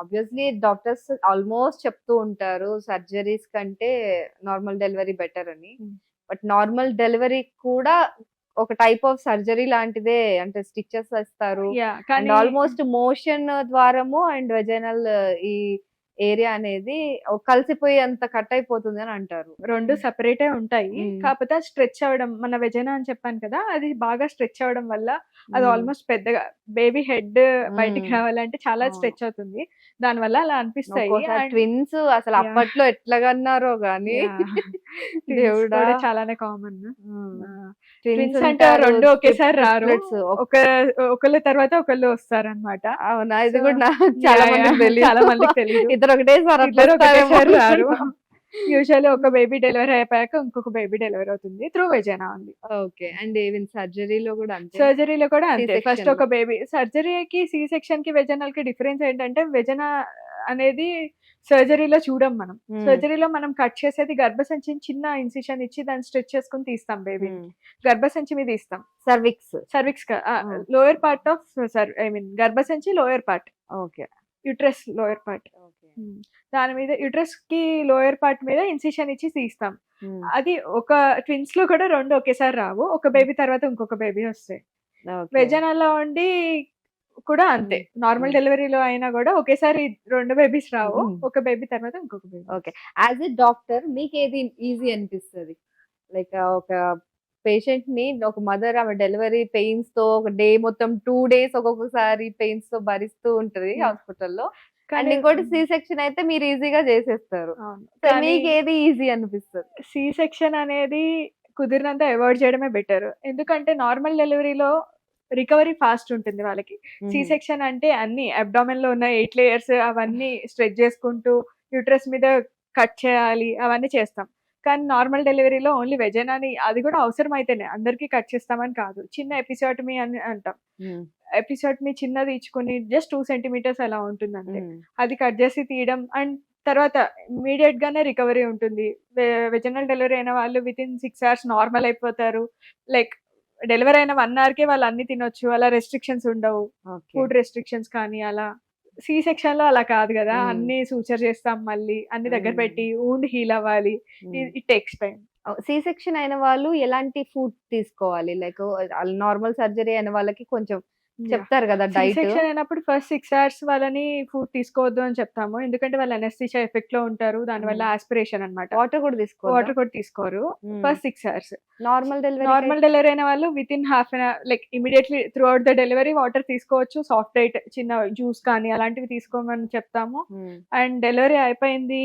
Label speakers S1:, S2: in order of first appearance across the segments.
S1: Obviously doctors almost చెప్తూ ఉంటారు surgeries కంటే నార్మల్ డెలివరీ బెటర్ అని.
S2: Hmm.
S1: బట్ నార్మల్ డెలివరీ కూడా ఒక టైప్ ఆఫ్ సర్జరీ లాంటిదే. అంటే స్టిచెస్ వేస్తారు
S2: యా
S1: అండ్
S2: కానీ
S1: ఆల్మోస్ట్ మోషన్ ద్వారము అండ్ వెజైనల్ ఈ ఏరియా అనేది కలిసిపోయి అంత కట్ అయిపోతుంది అని అంటారు.
S2: రెండు సెపరేటే ఉంటాయి.
S1: మ్మ్.
S2: కాకపోతే స్ట్రెచ్ అవ్వడం, మన వెజైనా అని చెప్పాను కదా, అది బాగా స్ట్రెచ్ అవ్వడం వల్ల అది
S1: మ్మ్.
S2: ఆల్మోస్ట్ పెద్దగా బేబీ హెడ్ బయటికి
S1: మ్మ్.
S2: రావాలంటే చాలా
S1: అవును.
S2: స్ట్రెచ్ అవుతుంది. దాని వల్ల అలా అనిపిస్తాయి.
S1: ఒక్కోసారి
S2: అండ్
S1: ట్విన్స్ అసలు
S2: యా
S1: అప్పట్లో ఎట్లాగన్నారో గాని
S2: యా ట్విన్స్
S1: దేవుడా.
S2: కూడా చాలానే కామన్.
S1: ట్విన్స్
S2: ట్విన్స్ అంటే
S1: ఉంటారు,
S2: రెండు ఒకేసారి రారు,
S1: ట్రిప్లెట్స్.
S2: ఒక ఒకళ్ళ తర్వాత ఒకళ్ళు వస్తారనమాట.
S1: అవునా, ఇది
S2: సో
S1: కూడా నాకు
S2: యా
S1: చాలా
S2: యా
S1: మందికి తెలియదు.
S2: చాలా మందికి తెలియదు.
S1: ఇద్దరు ఒకటేసారి అట్లా
S2: ఇద్దరు
S1: వస్తారేమో
S2: ఒకటేసారి రారు.
S1: అనుకున్నా.
S2: యూజువల్లీ ఒక బేబీ డెలివరీ అయిపోయాక ఇంకొక బేబీ డెలివరీ అవుతుంది త్రూ వెజైనా ఉంది.
S1: ఓకే. అండ్ ఈవెన్ సర్జరీలో కూడా అంతే.
S2: సర్జరీలో కూడా
S1: సి
S2: అంతే. ఫస్ట్
S1: సెక్షన్
S2: ఒక బేబీ సర్జరీకి సి సెక్షన్ కి వెజనల్ కి డిఫరెన్స్ ఏంటంటే, వెజనా అనేది సర్జరీలో చూడం మనం. సర్జరీలో మనం కట్ చేసేది గర్భసంచిని చిన్న ఇన్సిషన్ ఇచ్చి దాన్ని స్ట్రెచ్ చేసుకుని తీస్తాం బేబీ. గర్భసంచి మీద తీస్తాం.
S1: Cervix.
S2: Cervix lower part of I mean గర్భసంచి lower part,
S1: okay.
S2: Uterus lower part. దాని మీద యుట్రస్ కి లోయర్ పార్ట్ మీద ఇన్సిషన్ ఇచ్చి తీస్తాం. అది ఒక ట్విన్స్ లో కూడా రెండు ఒకేసారి రావు, ఒక బేబీ తర్వాత ఇంకొక బేబీ వస్తాయి. వెజనాలో ఉండి కూడా అంతే, నార్మల్ డెలివరీలో అయినా కూడా ఒకేసారి రెండు బేబీస్ రావు, ఒక బేబీ తర్వాత ఇంకొక baby.
S1: Okay. As a doctor మీకు ఏది ఈజీ అనిపిస్తుంది? లైక్ ఒక పేషెంట్ ని, ఒక మదర్ ఆమె డెలివరీ పెయిన్స్ తో ఒక డే మొత్తం 2 days ఒక్కొక్కసారి పెయిన్స్ తో భరిస్తూ ఉంటది హాస్పిటల్లో. అండ్ ఇంకోటి సి సెక్షన్ అయితే మీరు ఈజీగా చేసేస్తారు. సో మీకు ఏది ఈజీ అనిపిస్తుంది?
S2: సి సెక్షన్ అనేది కుదిరినంత అవాయిడ్ చేయడమే బెటర్. ఎందుకంటే నార్మల్ డెలివరీలో రికవరీ ఫాస్ట్ ఉంటుంది వాళ్ళకి. సి సెక్షన్ అంటే అన్ని అబ్డామిన్ లో ఉన్న 8 layers అవన్నీ స్ట్రెచ్ చేసుకుంటూ యూట్రస్ మీద కట్ చేయాలి, అవన్నీ చేస్తాం. కానీ నార్మల్ డెలివరీలో ఓన్లీ వెజైనాని, అది కూడా అవసరం అయితేనే, అందరికీ కట్ చేస్తామని కాదు. చిన్న ఎపిసోటమీ అని అంటాం. ఎపిసోటమీ చిన్నది ఇచ్చుకుని జస్ట్ 2 centimeters అలా ఉంటుంది అంతే. అది కట్ చేసి తీయడం అండ్ తర్వాత ఇమీడియట్ గానే రికవరీ ఉంటుంది. వెజనల్ డెలివరీ అయిన వాళ్ళు విత్ ఇన్ 6 hours నార్మల్ అయిపోతారు. లైక్ డెలివరీ అయిన 1 hour కే వాళ్ళు అన్ని తినొచ్చు, అలా రెస్ట్రిక్షన్స్ ఉండవు, ఫుడ్ రెస్ట్రిక్షన్స్ కానీ అలా. సి సెక్షన్ లో అలా కాదు కదా, అన్ని సూచర్ చేస్తాం, మళ్ళీ అన్ని దగ్గర పెట్టి ఊండ్ హీల్ అవ్వాలి, it takes time.
S1: C section అయిన వాళ్ళు ఎలాంటి ఫుడ్ తీసుకోవాలి? లైక్ నార్మల్ సర్జరీ అయిన వాళ్ళకి కొంచెం చెప్తారు కదా డైట్.
S2: సెక్షన్ అయినప్పుడు ఫస్ట్ 6 hours వాళ్ళని ఫుడ్ తీసుకోవద్దు అని చెప్తాము, ఎందుకంటే వాళ్ళు అనెస్థీషియా ఎఫెక్ట్ లో ఉంటారు, దానివల్ల ఆస్పిరేషన్ అన్నమాట.
S1: వాటర్ కూడా
S2: వాటర్ కూడా తీసుకోరు ఫస్ట్ 6 hours.
S1: నార్మల్
S2: డెలివరీ అయిన వాళ్ళు within half an hour, like immediately throughout the delivery water తీసుకోవచ్చు, సాఫ్ట్ డైట్, చిన్న జ్యూస్ కానీ అలాంటివి తీసుకోమని చెప్తాము. అండ్ డెలివరీ అయిపోయింది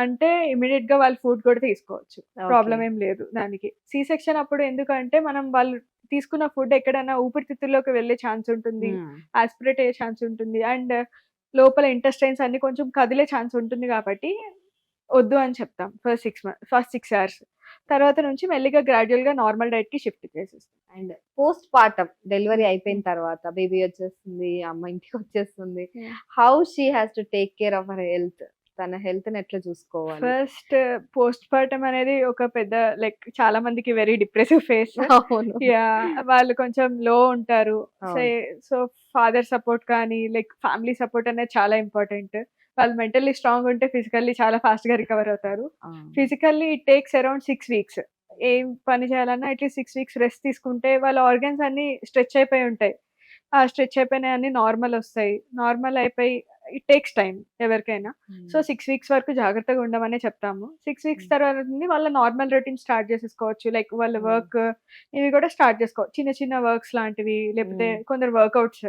S2: అంటే ఇమీడియట్ గా వాళ్ళు ఫుడ్ కూడా తీసుకోవచ్చు, ప్రాబ్లం ఏం లేదు దానికి. సి సెక్షన్ అప్పుడు ఎందుకంటే మనం వాళ్ళు తీసుకున్న ఫుడ్ ఎక్కడైనా ఊపిరితిత్తుల్లోకి వెళ్ళే ఛాన్స్ ఉంటుంది, ఆస్పిరేట్ అయ్యే ఛాన్స్ ఉంటుంది, అండ్ లోపల ఇంటెస్టైన్స్ అన్ని కొంచెం కదిలే ఛాన్స్ ఉంటుంది, కాబట్టి వద్దు అని చెప్తాం ఫస్ట్ 6 hours. తర్వాత నుంచి మెల్లిగా గ్రాడ్యువల్ గా నార్మల్ డైట్ కి షిఫ్ట్ చేసేస్తాం.
S1: అండ్ పోస్ట్ పార్టం డెలివరీ అయిపోయిన తర్వాత బేబీ వచ్చేస్తుంది, అమ్మ ఇంటికి వచ్చేస్తుంది, how she has to take care of her health? తన హెల్త్ ని ఎట్లా చూసుకోవాలి?
S2: ఫస్ట్ పోస్ట్ పార్టం అనేది ఒక పెద్ద, లైక్ చాలా మందికి వెరీ డిప్రెసివ్ ఫేస్. యా వాళ్ళు కొంచెం లో ఉంటారు. సో ఫాదర్ సపోర్ట్ కానీ లైక్ ఫ్యామిలీ సపోర్ట్ అనేది చాలా ఇంపార్టెంట్. వాళ్ళు మెంటల్లీ స్ట్రాంగ్ ఉంటే ఫిజికల్లీ చాలా ఫాస్ట్ గా రికవర్ అవుతారు. Physically it takes around 6 weeks. ఏం పని చేయాలన్నా అట్లీస్ట్ 6 weeks రెస్ట్ తీసుకుంటే వాళ్ళ ఆర్గన్స్ అన్ని స్ట్రెచ్ అయిపోయి ఉంటాయి. ఆ స్ట్రెచ్ అయిపోయినాయి అన్ని నార్మల్ వస్తాయి. నార్మల్ అయిపోయి ఇట్ టేక్స్ టైం ఎవరికైనా. సో 6 weeks వరకు జాగ్రత్తగా ఉండమనే చెప్తాము. 6 weeks తర్వాత వాళ్ళ నార్మల్ రొటీన్ స్టార్ట్ చేసేసుకోవచ్చు. లైక్ వాళ్ళ వర్క్ ఇవి కూడా స్టార్ట్ చేసుకోవచ్చు, చిన్న చిన్న వర్క్స్ లాంటివి, లేకపోతే కొందరు వర్కౌట్స్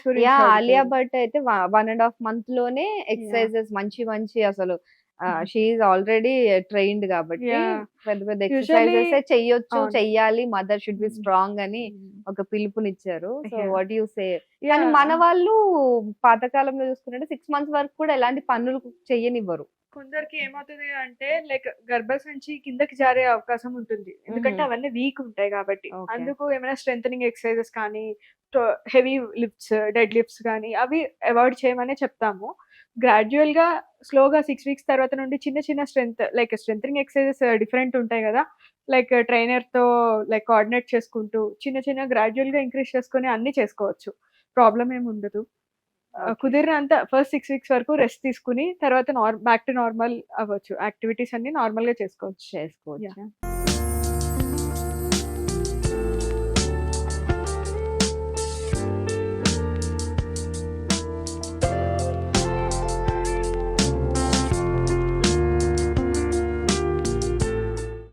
S2: గురించి.
S1: ఆలియా భట్ అయితే 1.5 month లోనే ఎక్సర్సైజెస్ మంచి అసలు షీ ఈజ్ ఆల్రెడీ ట్రైన్డ్ కాబట్టి పెద్ద పెద్ద ఎక్సర్సైజెస్ చెయ్యొచ్చు, చెయ్యాలి, మదర్ షుడ్ బి స్ట్రాంగ్ అని ఒక పిలుపునిచ్చారు. So what you say? కానీ మన వాళ్ళు పాతకాలంలో చూసుకున్నట్టు 6 months వరకు కూడా ఎలాంటి పనులు చెయ్యనివ్వరు.
S2: కొందరికి ఏమవుతుంది అంటే లైక్ గర్భసంచి కిందకి జారే అవకాశం ఉంటుంది, ఎందుకంటే అవన్నీ వీక్ ఉంటాయి కాబట్టి. అందుకు ఏమైనా స్ట్రెంథనింగ్ ఎక్సర్సైజెస్ కానీ, హెవీ లిఫ్ట్స్, డెడ్ లిఫ్ట్స్ కానీ అవి అవాయిడ్ చేయమనే చెప్తాము. గ్రాడ్యువల్ గా స్లోగా 6 weeks తర్వాత నుండి చిన్న చిన్న స్ట్రెంథనింగ్ ఎక్సర్సైజెస్ డిఫరెంట్ ఉంటాయి కదా, లైక్ ట్రైనర్ తో లైక్ కోఆర్డినేట్ చేసుకుంటూ చిన్న చిన్న గ్రాడ్యువల్ గా ఇంక్రీజ్ చేసుకుని అన్ని చేసుకోవచ్చు, ప్రాబ్లం ఏమి ఉండదు.
S1: Okay.
S2: కుదిరినంత ఫస్ట్ 6 వీక్స్ వరకు రెస్ట్ తీసుకుని తర్వాత బ్యాక్ టు నార్మల్ అవ్వచ్చు. యాక్టివిటీస్ అన్ని నార్మల్‌గా చేసుకోవచ్చు.
S1: చేసుకోవచ్చు.